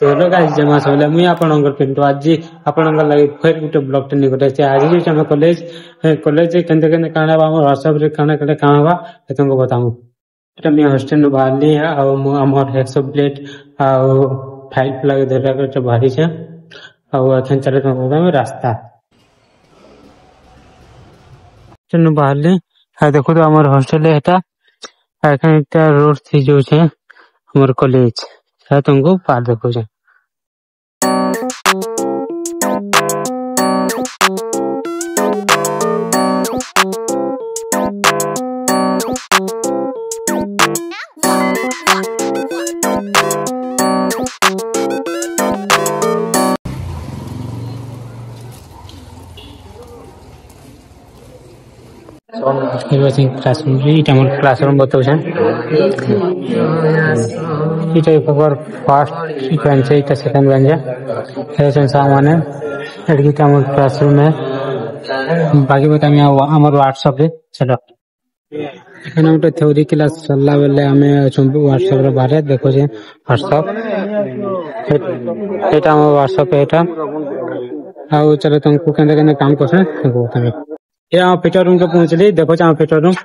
तो hello guys जमा सबले मुई आपनकर पिंटू आज आपनकर लागि फिर गुटे ब्लॉग टे निकटे छै आज जे हम कॉलेज केंते केंते काना बा हमर व्हाट्सएप रे काना काना काम बा तुमको बताऊं एटा मी हॉस्टल बाहरली है आ हमर 100 प्लेट आ फाइल लगे धरा के भारी छै आ अखन चले तुमको बताऊं रास्ता चनु बाहरली आ देखो तो हमर हॉस्टल है एटा एखन एकटा रोड थी जो छै हमर कॉलेज है तुमको पार देखो छै क्लासरूम बताऊ फर्स्ट बेंच है सेकंड बेंच है सामाने क्लासरूम है बाकी बता हमारे व्हाट्सएप रे चलो एखन गोटे थ्योरी क्लास चलला बेले हमें व्हाट्सएप रे बारे देखो जे व्हाट्सएप एटा हमर व्हाट्सएप एटा आ चलो तुमको केंदे केंदे काम करछ देखो तमे ये फिटर रूम के पहुंचली देखो चाह फिटर रूम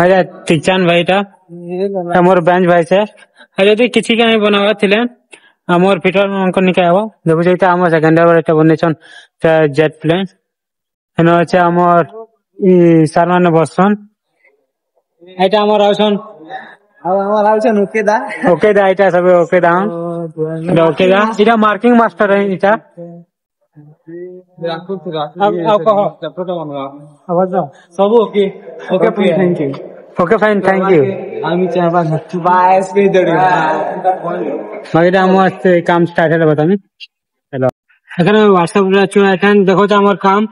अरे किचन भाईटा हमर बेंच भाई से यदि किछि के नहीं बनावा थिले हमर फिटर रूम को निकायबो देखो जेटा हमर सेकंड ईयर एटा बने छन जेट प्लेन एनो আছে हमर ई सारमान बसन एटा हमर आउछन ओके दा एटा सब ओके दा इटा मार्किंग मास्टर है इटा सब okay okay thank you okay fine thank you मस्त काम स्टार्ट है बतानी हेलो एखन व्हाट्सएप रे छु एखन देखो छ हमर काम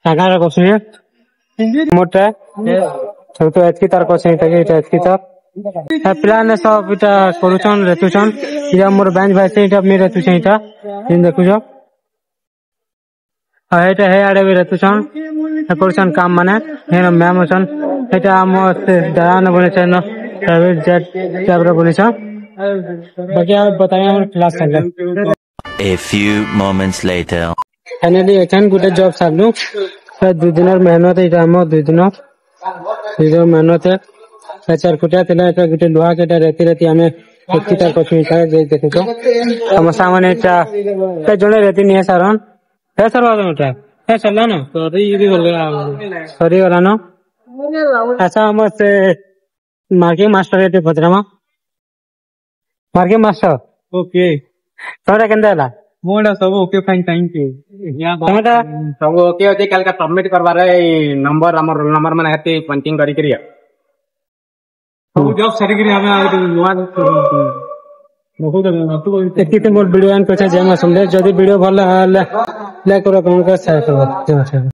सागार कोसे मोटा सब तो एतकी तार कोसे एतकी तार प्लान सब इटा करूछन रेतुछन या मोर बेंच भाई से इटा मेरे तुछन इटा इन देखु छ एटा है आडे भी रेतुछन करूछन काम माने हेन मैम छन एटा हम दरान बने छन प्राइवेट जेट कैमरा बने छ बाकी आप बताइए हमर क्लास चल A few moments later finally एखन गुटे जॉब सालनु दु दिनर मेहनत इटा हम दु दिनर मेहनत है चार फुटिया थिला एटा गुटे लोहा केटा रेती रेती हमें एतकी तार कोछि इटा जे देखु छ हम सामने एटा जणे रेती नहीं सारन है सर वाला मोटा है चलना ना सॉरी ये भी बोल गया सॉरी वाला ना अच्छा हम से मार्किंग मास्टर है भद्रमा मार्किंग मास्टर ओके तोरा केंदा मोड़ा सब ओके फाइन थैंक यू या बाटा सब ओके होते कल का सबमिट करवा रहे नंबर हमर रोल नंबर माने हेते पंचिंग करी करिया सब जॉब सरी करी हमें आगे नुआ बहुत एतिते मोर वीडियो आन को जमा सुनले जदी वीडियो भल लाइक करो कमेंट कर शेयर करो।